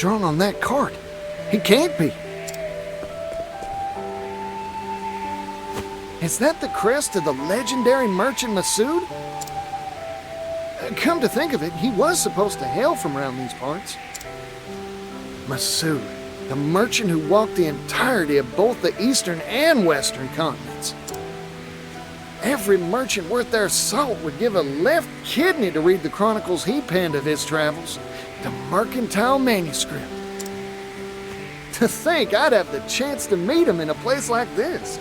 drawn on that card. He can't be. Is that the crest of the legendary merchant Masood? Come to think of it, he was supposed to hail from around these parts. Masood, the merchant who walked the entirety of both the eastern and western continents. Every merchant worth their salt would give a left kidney to read the chronicles he penned of his travels, the mercantile manuscript. To think I'd have the chance to meet him in a place like this.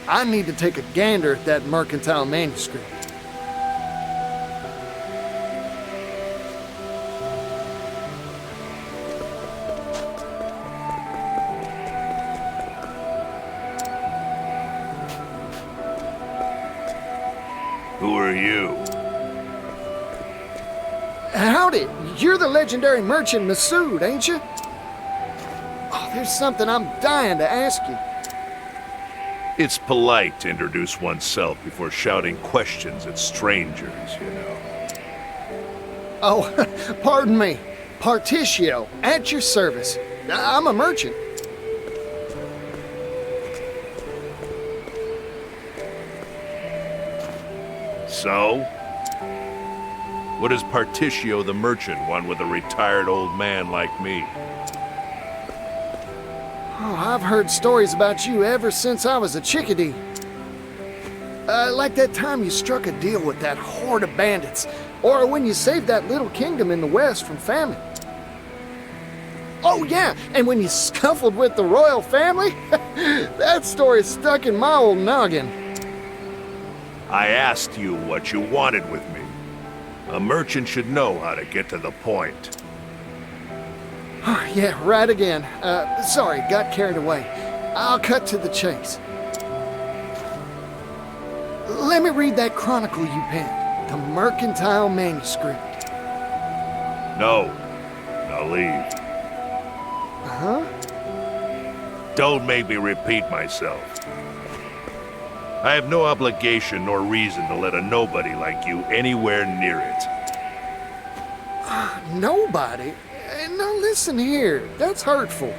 I need to take a gander at that mercantile manuscript. Who are you? Howdy, you're the legendary merchant Masood, ain't you? Oh, there's something I'm dying to ask you. It's polite to introduce oneself before shouting questions at strangers, you know. Oh, pardon me. Partitio, at your service. I'm a merchant. So? What does Partitio the merchant want with a retired old man like me? Oh, I've heard stories about you ever since I was a chickadee. Like that time you struck a deal with that horde of bandits, or when you saved that little kingdom in the west from famine. Oh yeah, and when you scuffled with the royal family? That story's stuck in my old noggin. I asked you what you wanted with me. A merchant should know how to get to the point. Yeah, right again. Sorry, got carried away. I'll cut to the chase. Let me read that chronicle you penned, the mercantile manuscript. No. Now leave. Huh? Don't make me repeat myself. I have no obligation nor reason to let a nobody like you anywhere near it. Nobody? Now listen here, that's hurtful.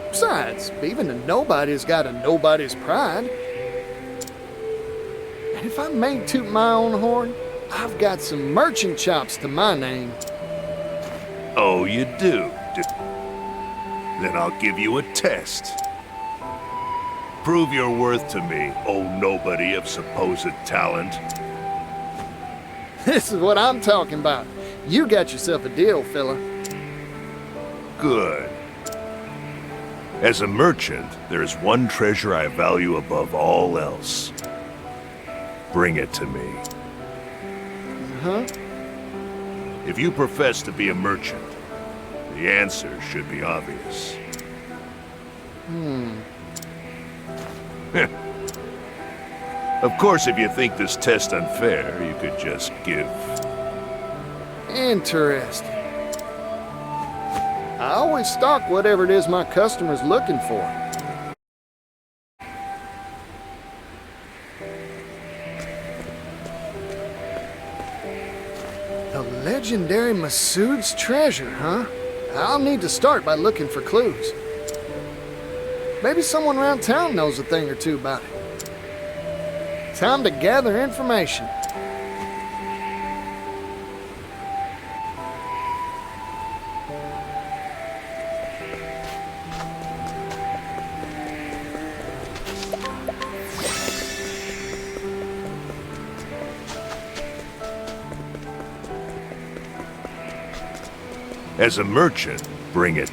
Besides, even a nobody's got a nobody's pride. And if I may toot my own horn, I've got some merchant chops to my name. Oh, you do? Then I'll give you a test. Prove your worth to me, oh nobody of supposed talent. This is what I'm talking about. You got yourself a deal, fella. Good. As a merchant, there is one treasure I value above all else. Bring it to me. Huh? If you profess to be a merchant, the answer should be obvious. Of course, if you think this test unfair, you could just give. Interesting. I always stock whatever it is my customer's looking for. The legendary Masood's treasure, huh? I'll need to start by looking for clues. Maybe someone around town knows a thing or two about it. Time to gather information. As a merchant, bring it.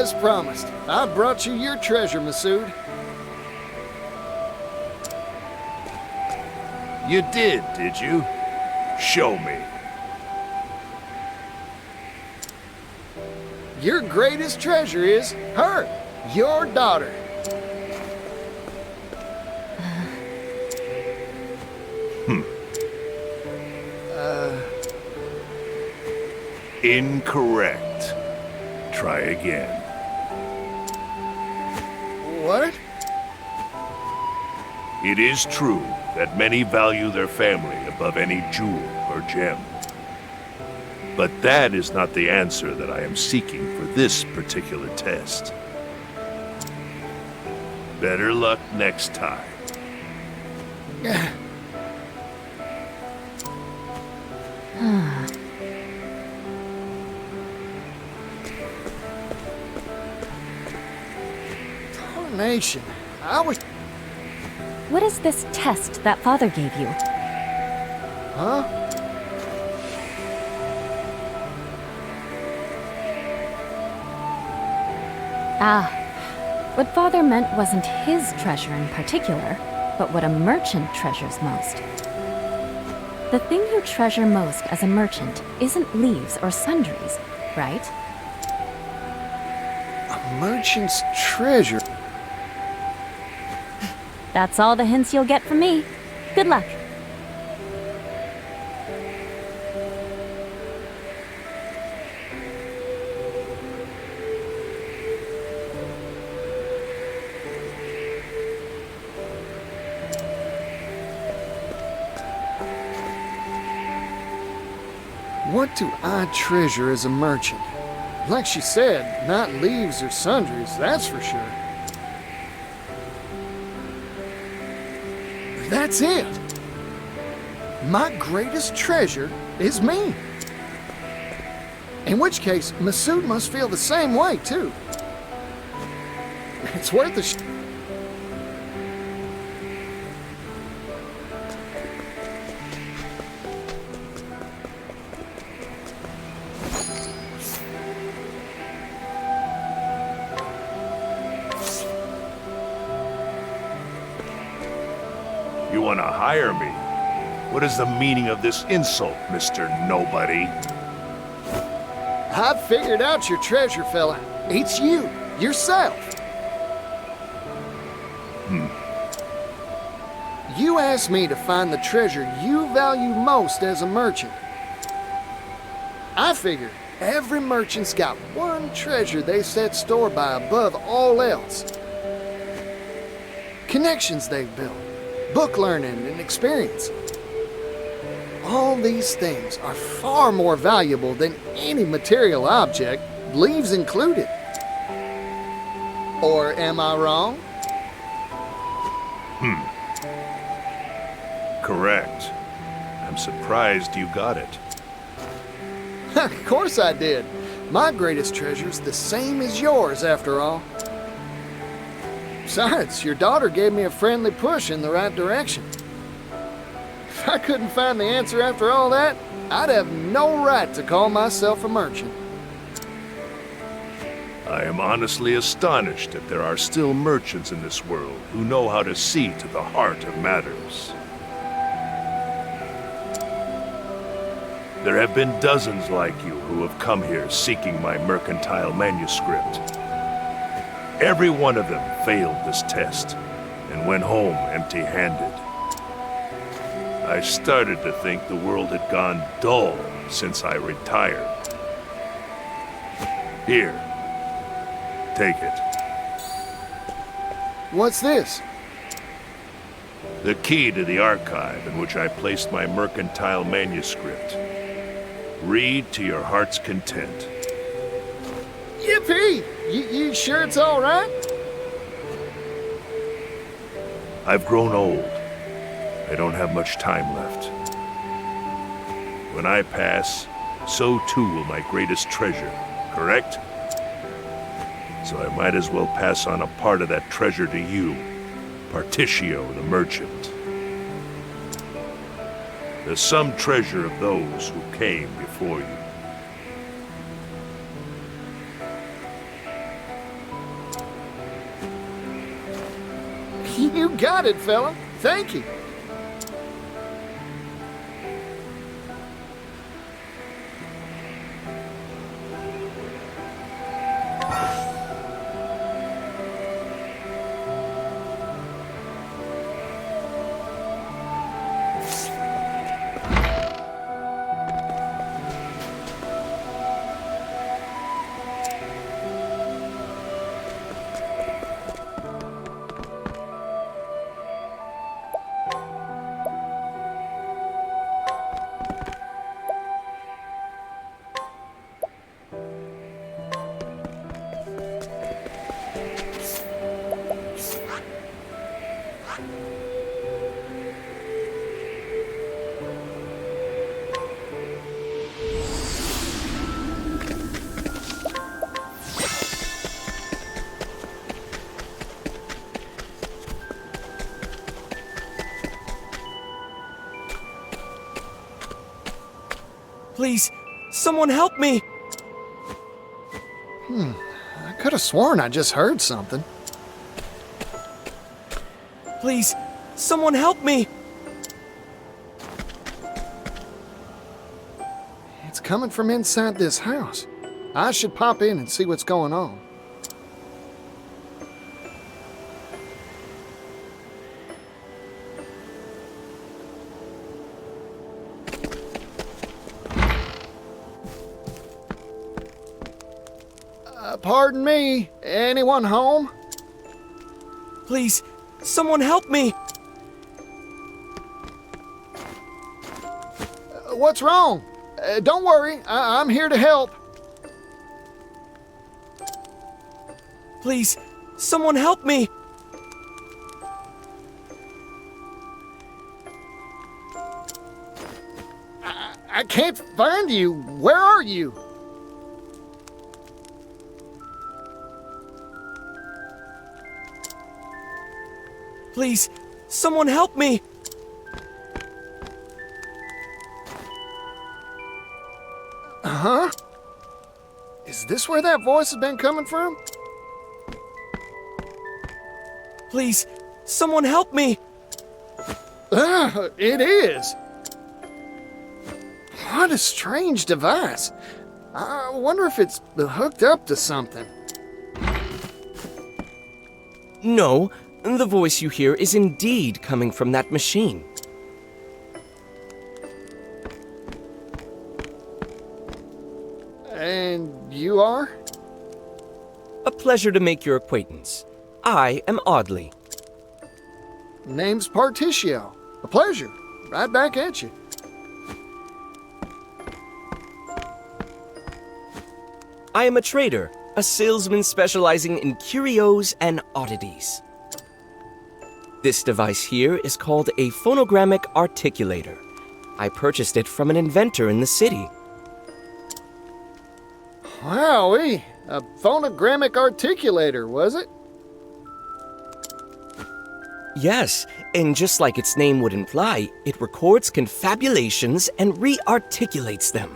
As promised, I brought you your treasure, Masood. You did you? Show me. Your greatest treasure is her, your daughter. Incorrect. Try again. What? It is true that many value their family above any jewel or gem. But that is not the answer that I am seeking for this particular test. Better luck next time. Tarnation. I was... What is this test that Father gave you? Huh? Ah, what Father meant wasn't his treasure in particular, but what a merchant treasures most. The thing you treasure most as a merchant isn't leaves or sundries, right? A merchant's treasure. That's all the hints you'll get from me. Good luck. What do I treasure as a merchant? Like she said, not leaves or sundries, that's for sure. That's it. My greatest treasure is me. In which case, Masood must feel the same way, too. It's worth a You want to hire me? What is the meaning of this insult, Mr. Nobody? I've figured out your treasure, fella. It's you, yourself. You asked me to find the treasure you value most as a merchant. I figured every merchant's got one treasure they set store by above all else. Connections they've built, book learning, and experience. All these things are far more valuable than any material object, leaves included. Or am I wrong? Correct. I'm surprised you got it. Of course I did. My greatest treasure's the same as yours, after all. Besides, your daughter gave me a friendly push in the right direction. If I couldn't find the answer after all that, I'd have no right to call myself a merchant. I am honestly astonished that there are still merchants in this world who know how to see to the heart of matters. There have been dozens like you who have come here seeking my mercantile manuscript. Every one of them failed this test and went home empty-handed. I started to think the world had gone dull since I retired. Here, take it. What's this? The key to the archive in which I placed my mercantile manuscript. Read to your heart's content. Yippee! You sure it's all right? I've grown old. I don't have much time left. When I pass, so too will my greatest treasure, correct? So I might as well pass on a part of that treasure to you, Partitio the merchant. The sum treasure of those who came before you. got it, fella. Thank you. Please, someone help me! I could have sworn I just heard something. Please, someone help me! It's coming from inside this house. I should pop in and see what's going on. Pardon me, anyone home? Please, someone help me! What's wrong? Don't worry, I'm here to help. Please, someone help me! I can't find you. Where are you? Please, someone help me! Huh? Is this where that voice has been coming from? Please, someone help me! It is. What a strange device. I wonder if it's hooked up to something. No, the voice you hear is indeed coming from that machine. And you are? A pleasure to make your acquaintance. I am Audley. Name's Partitio. A pleasure. Right back at you. I am a trader, a salesman specializing in curios and oddities. This device here is called a phonogrammic articulator. I purchased it from an inventor in the city. Wowee. A phonogrammic articulator, was it? Yes, and just like its name would imply, it records confabulations and re-articulates them.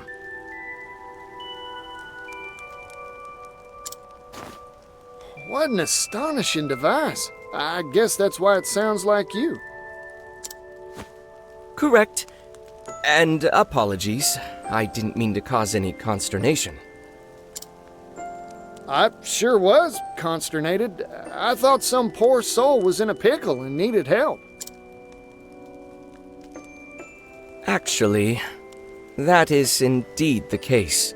What an astonishing device. I guess that's why it sounds like you. Correct. And apologies. I didn't mean to cause any consternation. I sure was consternated. I thought some poor soul was in a pickle and needed help. Actually, that is indeed the case.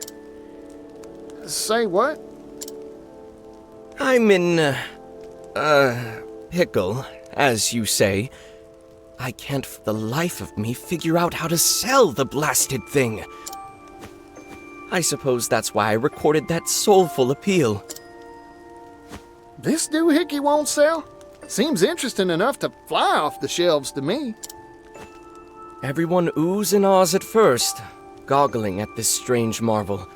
Say what? I'm in, pickle, as you say. I can't for the life of me figure out how to sell the blasted thing. I suppose that's why I recorded that soulful appeal. This doohickey won't sell? Seems interesting enough to fly off the shelves to me. Everyone oohs and ahs at first, goggling at this strange marvel.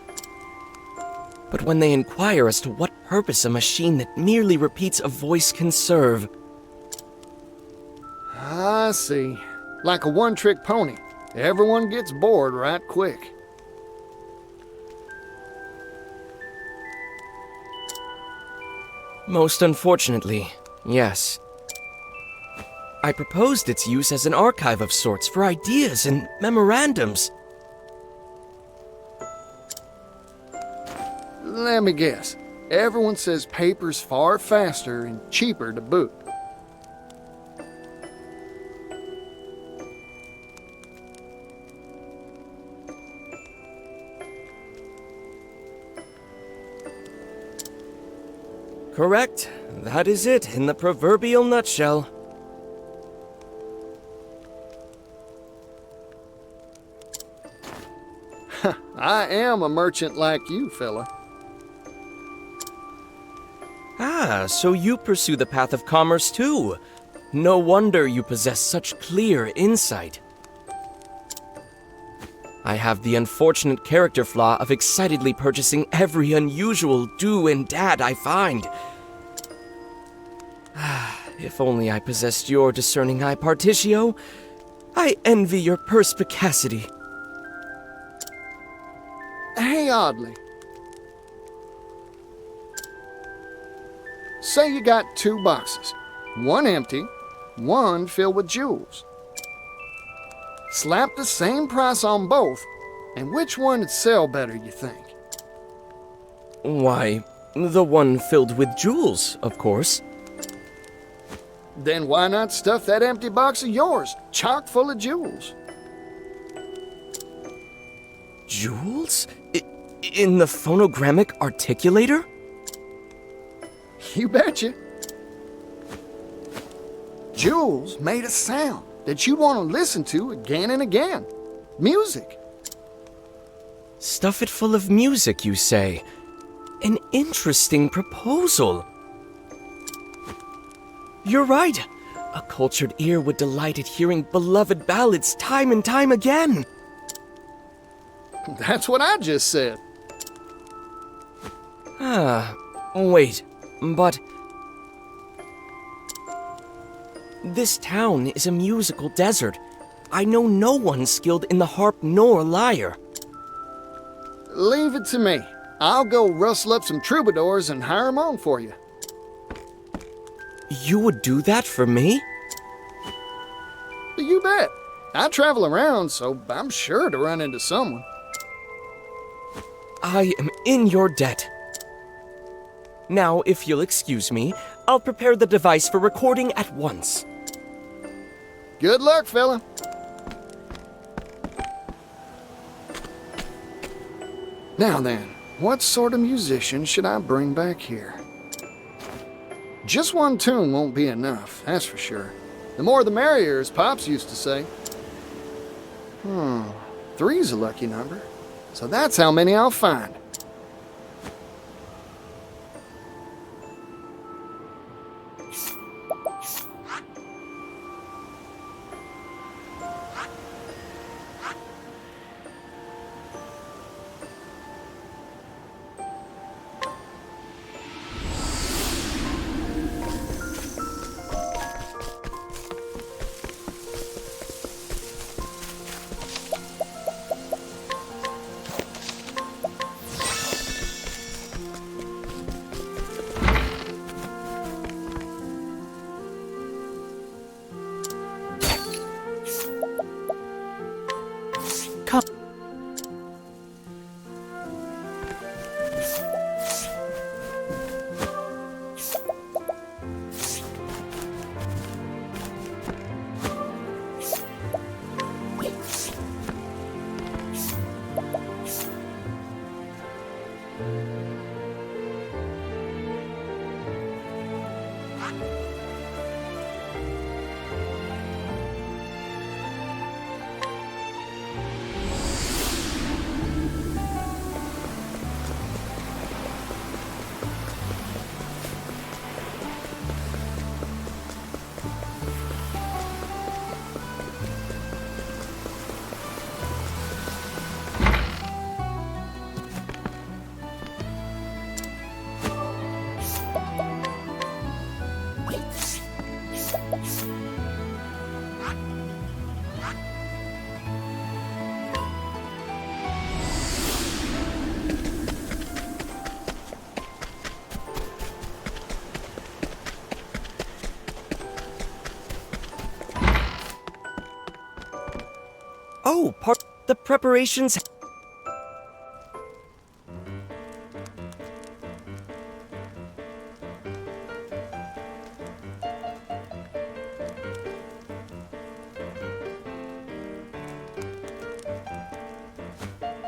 But when they inquire as to what purpose a machine that merely repeats a voice can serve... I see. Like a one-trick pony. Everyone gets bored right quick. Most unfortunately, yes. I proposed its use as an archive of sorts for ideas and memorandums. Let me guess. Everyone says paper's far faster and cheaper to boot. Correct. That is it in the proverbial nutshell. I am a merchant like you, fella. Ah, so you pursue the path of commerce too. No wonder you possess such clear insight. I have the unfortunate character flaw of excitedly purchasing every unusual do and dad I find. If only I possessed your discerning eye, Partitio. I envy your perspicacity. Hey, Oddly. Say you got 2 boxes. One empty, one filled with jewels. Slap the same price on both, and which one would sell better, you think? Why, the one filled with jewels, of course. Then why not stuff that empty box of yours, chock full of jewels? Jewels? In the phonogrammic articulator? You betcha. Jewels made a sound that you want to listen to again and again. Music. Stuff it full of music, you say? An interesting proposal. You're right. A cultured ear would delight at hearing beloved ballads time and time again. That's what I just said. Wait, but... This town is a musical desert. I know no one skilled in the harp nor lyre. Leave it to me. I'll go rustle up some troubadours and hire 'em on for you. You would do that for me? You bet. I travel around, so I'm sure to run into someone. I am in your debt. Now, if you'll excuse me, I'll prepare the device for recording at once. Good luck, fella. Now then, what sort of musician should I bring back here? Just one tune won't be enough, that's for sure. The more the merrier, as Pops used to say. 3's a lucky number, so that's how many I'll find. Oh, the preparations.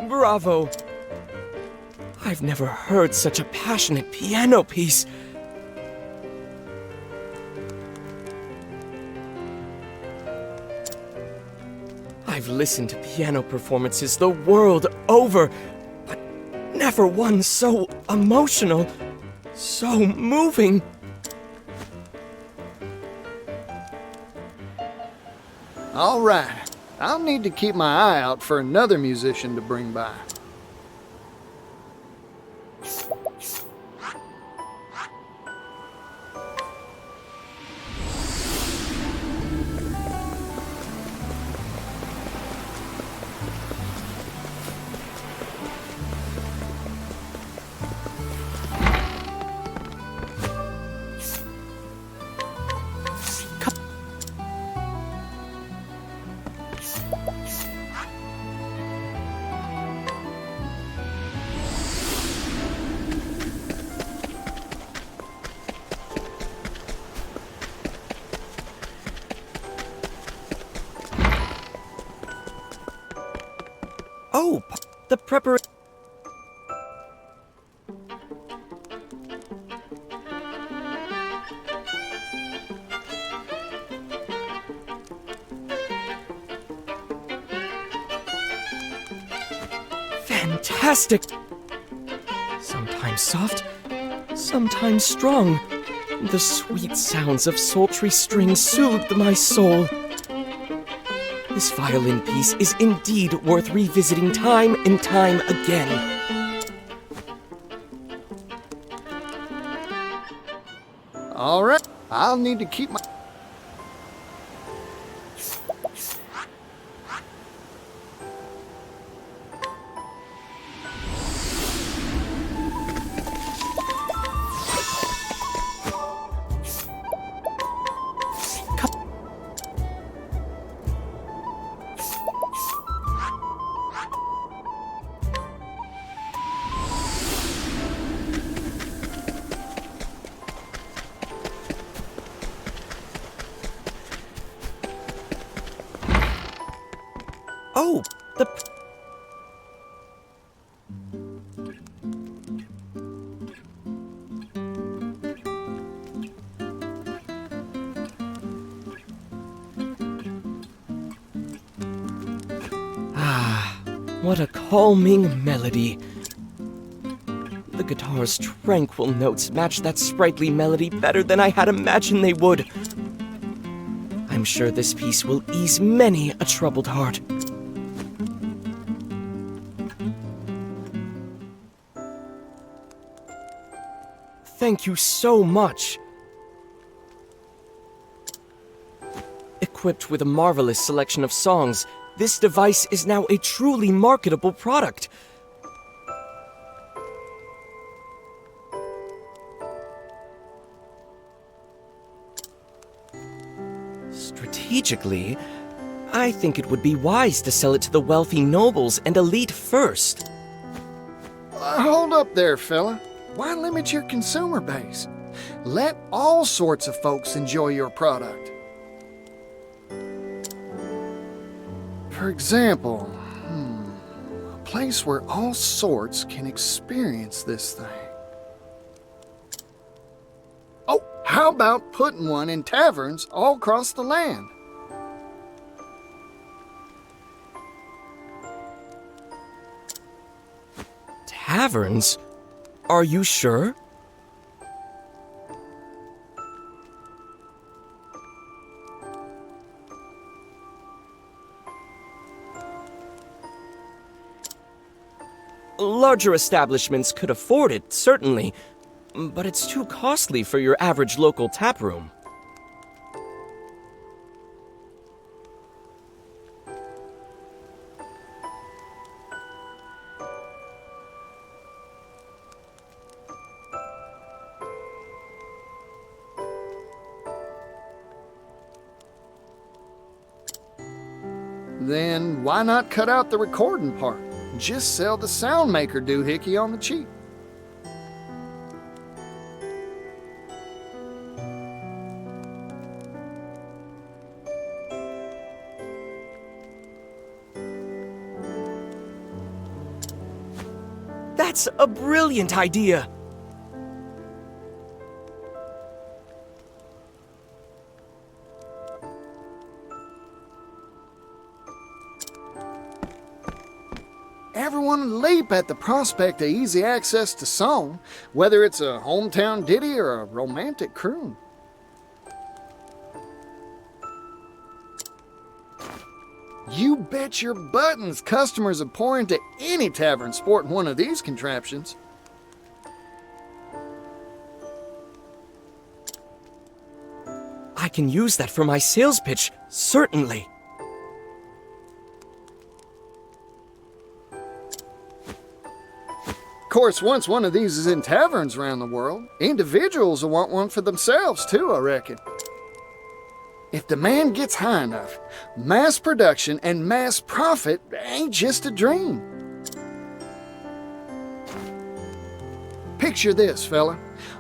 Bravo! I've never heard such a passionate piano piece. I've listened to piano performances the world over, but never one so emotional, so moving. All right. I'll need to keep my eye out for another musician to bring by. Oh, the preparation. Fantastic! Sometimes soft, sometimes strong. The sweet sounds of sultry strings soothed my soul. This violin piece is indeed worth revisiting time and time again. All right. I'll need to keep my... Oh, the... Ah, what a calming melody. The guitar's tranquil notes match that sprightly melody better than I had imagined they would. I'm sure this piece will ease many a troubled heart. Thank you so much. Equipped with a marvelous selection of songs, this device is now a truly marketable product. Strategically, I think it would be wise to sell it to the wealthy nobles and elite first. Hold up there, fella. Why limit your consumer base? Let all sorts of folks enjoy your product. For example, a place where all sorts can experience this thing. Oh, how about putting one in taverns all across the land? Taverns? Are you sure? Larger establishments could afford it, certainly, but it's too costly for your average local taproom. Then why not cut out the recording part? Just sell the sound maker doohickey on the cheap. That's a brilliant idea! Everyone will leap at the prospect of easy access to song, whether it's a hometown ditty or a romantic croon. You bet your buttons customers are pouring to any tavern sporting one of these contraptions. I can use that for my sales pitch, certainly. Of course, once one of these is in taverns around the world, individuals will want one for themselves too, I reckon. If demand gets high enough, mass production and mass profit ain't just a dream. Picture this, fella.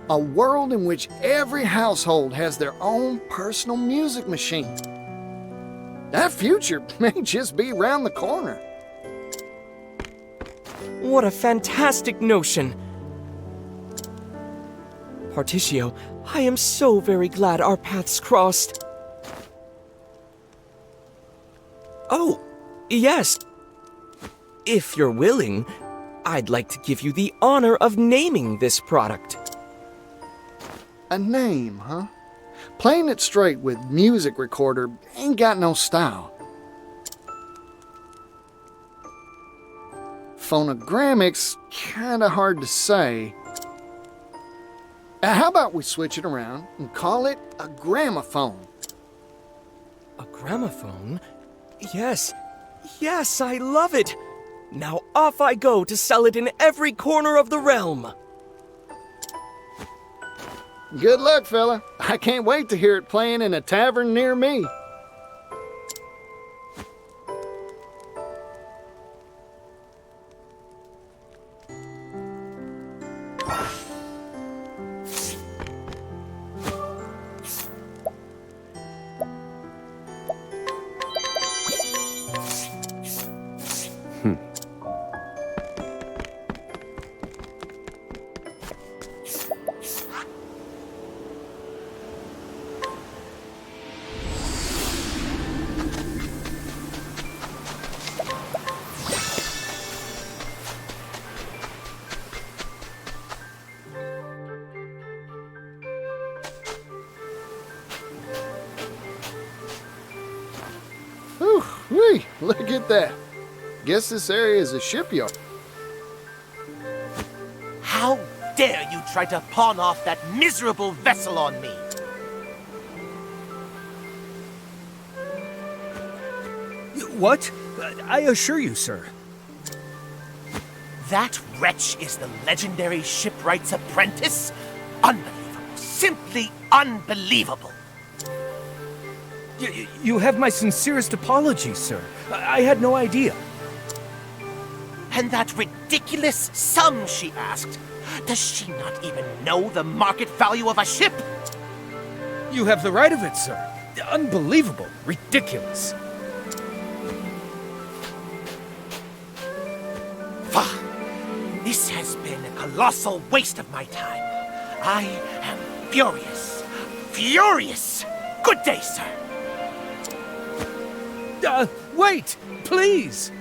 A world in which every household has their own personal music machine. That future may just be around the corner. What a fantastic notion! Partitio, I am so very glad our paths crossed. Oh, yes. If you're willing, I'd like to give you the honor of naming this product. A name, huh? Playing it straight with music recorder ain't got no style. Phonogrammic's kinda hard to say. How about we switch it around and call it a gramophone? A gramophone? Yes, yes, I love it! Now off I go to sell it in every corner of the realm! Good luck, fella. I can't wait to hear it playing in a tavern near me. Whee, look at that. Guess this area is a shipyard. How dare you try to pawn off that miserable vessel on me? What? I assure you, sir. That wretch is the legendary shipwright's apprentice? Unbelievable. Simply unbelievable. You have my sincerest apologies, sir. I had no idea. And that ridiculous sum she asked. Does she not even know the market value of a ship? You have the right of it, sir. Unbelievable. Ridiculous. Pah! This has been a colossal waste of my time. I am furious. Furious! Good day, sir. Wait! Please!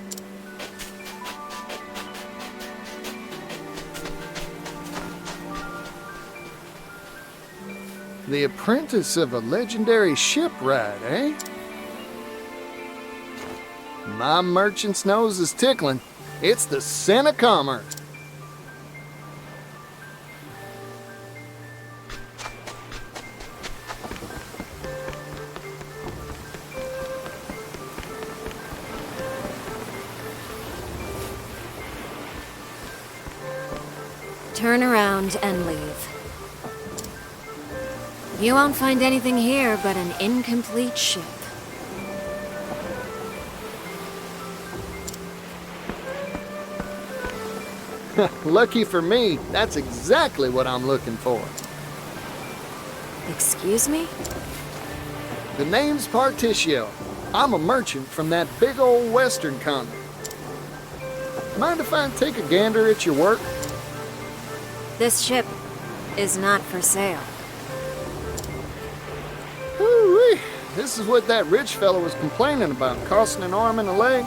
The apprentice of a legendary shipwright, eh? My merchant's nose is tickling. It's the scent of commerce. Turn around and leave. You won't find anything here but an incomplete ship. Lucky for me, that's exactly what I'm looking for. Excuse me? The name's Partitio. I'm a merchant from that big old western continent. Mind if I take a gander at your work? This ship is not for sale. Ooh-wee. This is what that rich fellow was complaining about, costing an arm and a leg.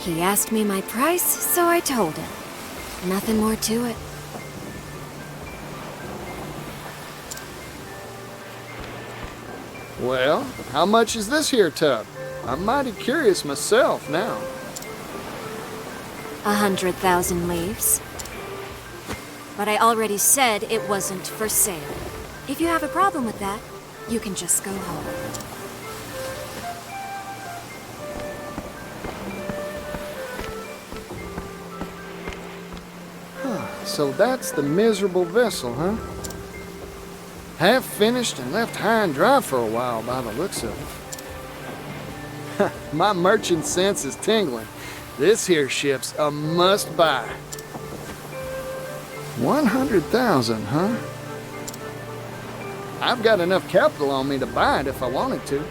He asked me my price, so I told him. Nothing more to it. Well, how much is this here tub? I'm mighty curious myself now. 100,000 leaves. But I already said it wasn't for sale. If you have a problem with that, you can just go home. So that's the miserable vessel, huh? Half finished and left high and dry for a while by the looks of it. My merchant sense is tingling. This here ship's a must-buy. 100,000, huh? I've got enough capital on me to buy it if I wanted to.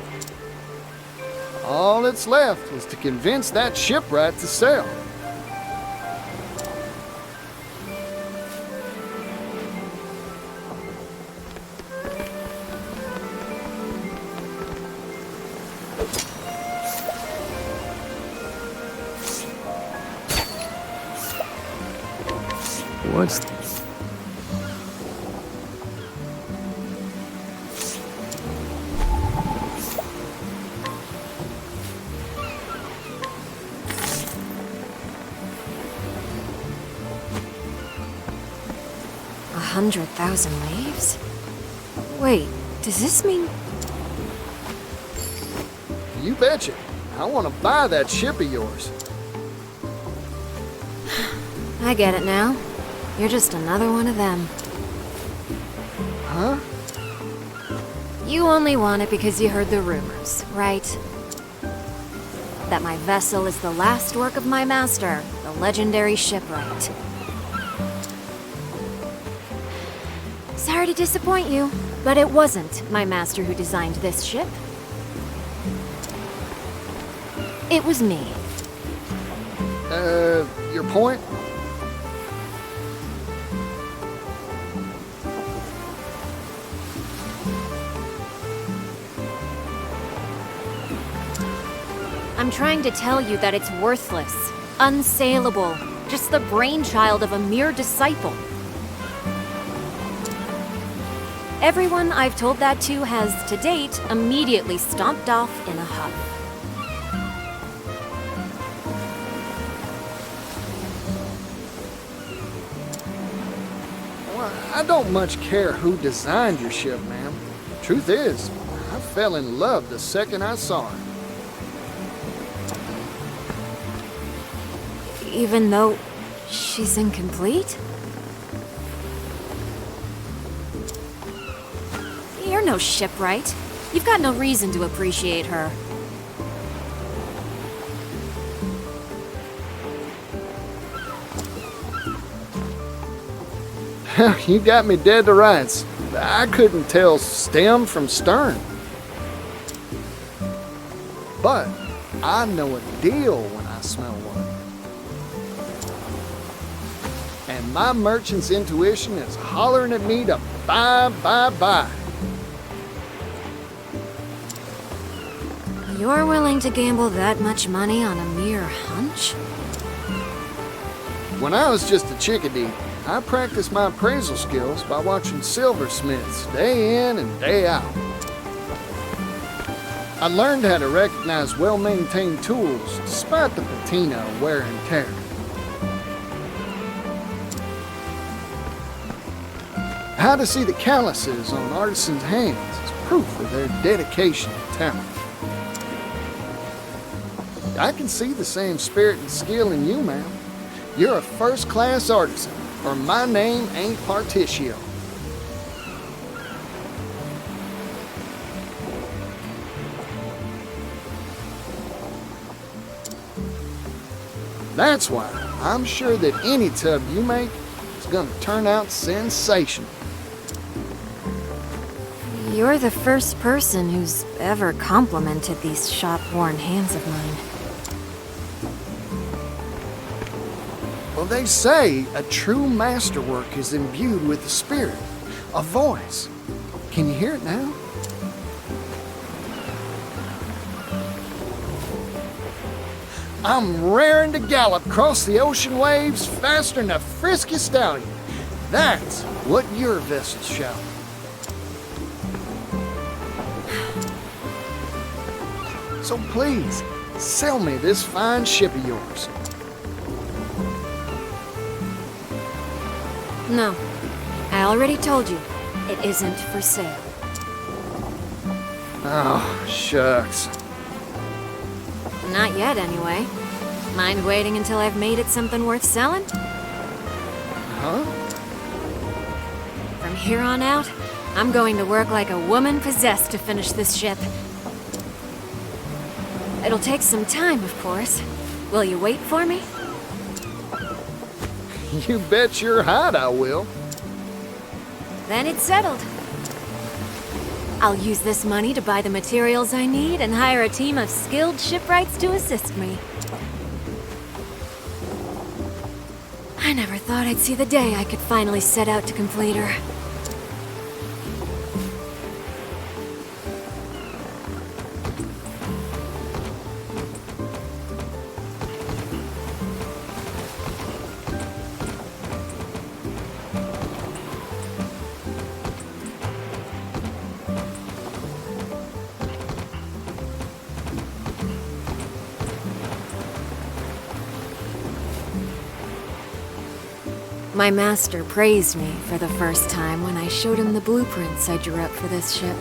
All that's left is to convince that shipwright to sell. What's... $100,000 leaves? Wait, does this mean... You betcha. I want to buy that ship of yours. I get it now. You're just another one of them. Huh? You only want it because you heard the rumors, right? That my vessel is the last work of my master, the legendary shipwright. Sorry to disappoint you, but it wasn't my master who designed this ship. It was me. Your point? I'm trying to tell you that it's worthless, unsaleable, just the brainchild of a mere disciple. Everyone I've told that to has, to date, immediately stomped off in a huff. Well, I don't much care who designed your ship, ma'am. Truth is, I fell in love the second I saw it. Even though she's incomplete? You're no shipwright. You've got no reason to appreciate her. You got me dead to rights. I couldn't tell stem from stern. But I know a deal when I smell one. And my merchant's intuition is hollering at me to buy, buy, buy. You're willing to gamble that much money on a mere hunch? When I was just a chickadee, I practiced my appraisal skills by watching silversmiths day in and day out. I learned how to recognize well-maintained tools despite the patina of wear and tear. How to see the calluses on artisans' hands is proof of their dedication and talent. I can see the same spirit and skill in you, ma'am. You're a first-class artisan, or my name ain't Partitio. That's why I'm sure that any tub you make is gonna turn out sensational. You're the first person who's ever complimented these shop-worn hands of mine. Well, they say a true masterwork is imbued with a spirit, a voice. Can you hear it now? I'm raring to gallop across the ocean waves faster than a frisky stallion. That's what your vessels shout. So please, sell me this fine ship of yours. No, I already told you, it isn't for sale. Oh, shucks. Not yet, anyway. Mind waiting until I've made it something worth selling? Huh? From here on out, I'm going to work like a woman possessed to finish this ship. It'll take some time, of course. Will you wait for me? You bet your hide I will. Then it's settled. I'll use this money to buy the materials I need and hire a team of skilled shipwrights to assist me. I never thought I'd see the day I could finally set out to complete her. My master praised me for the first time when I showed him the blueprints I drew up for this ship.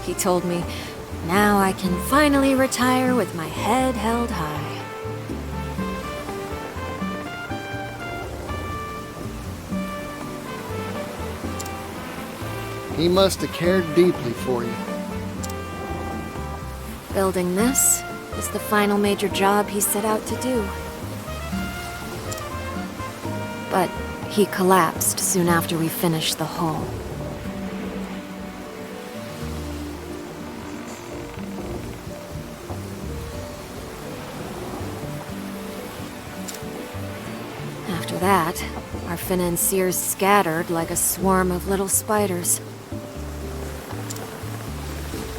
He told me, now I can finally retire with my head held high. He must have cared deeply for you. Building this is the final major job he set out to do. But he collapsed soon after we finished the hull. After that, our financiers scattered like a swarm of little spiders.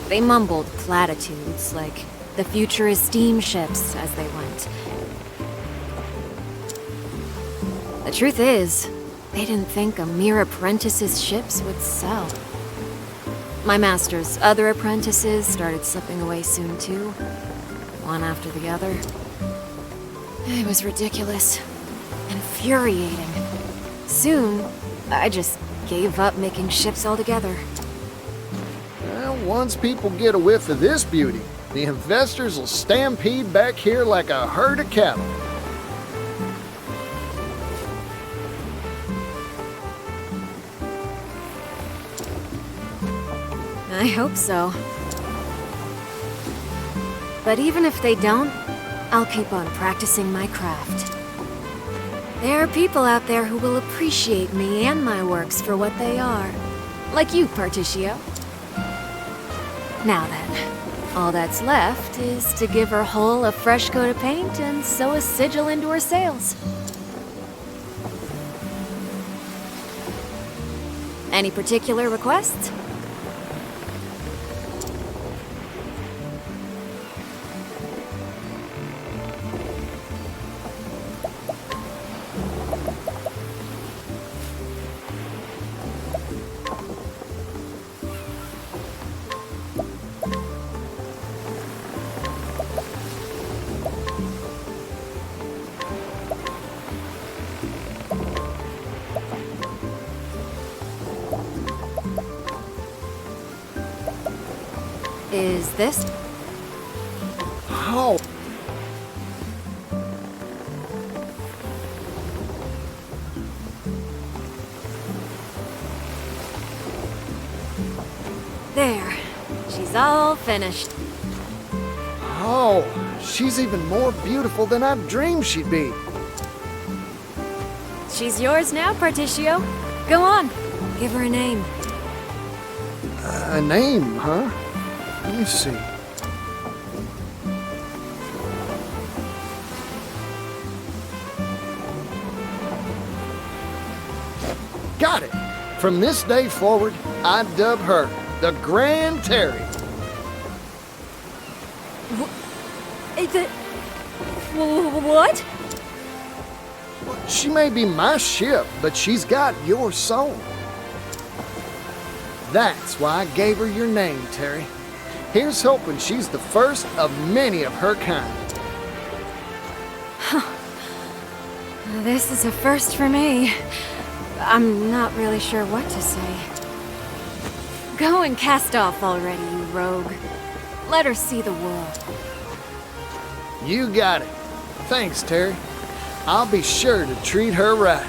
They mumbled platitudes like, the future is steamships, as they went. The truth is, they didn't think a mere apprentice's ships would sell. My master's other apprentices started slipping away soon too, one after the other. It was ridiculous, infuriating. Soon, I just gave up making ships altogether. Well, once people get a whiff of this beauty, the investors will stampede back here like a herd of cattle. I hope so. But even if they don't, I'll keep on practicing my craft. There are people out there who will appreciate me and my works for what they are. Like you, Partitio. Now then, all that's left is to give her hull a fresh coat of paint and sew a sigil into her sails. Any particular requests? Is this? Oh. There. She's all finished. Oh, she's even more beautiful than I dreamed she'd be. She's yours now, Partitio. Go on. Give her a name. A name, huh? Let me see. Got it. From this day forward, I dub her the Grand Terry. What? She may be my ship, but she's got your soul. That's why I gave her your name, Terry. Here's hoping she's the first of many of her kind. This is a first for me. I'm not really sure what to say. Go and cast off already, you rogue. Let her see the world. You got it. Thanks, Terry. I'll be sure to treat her right.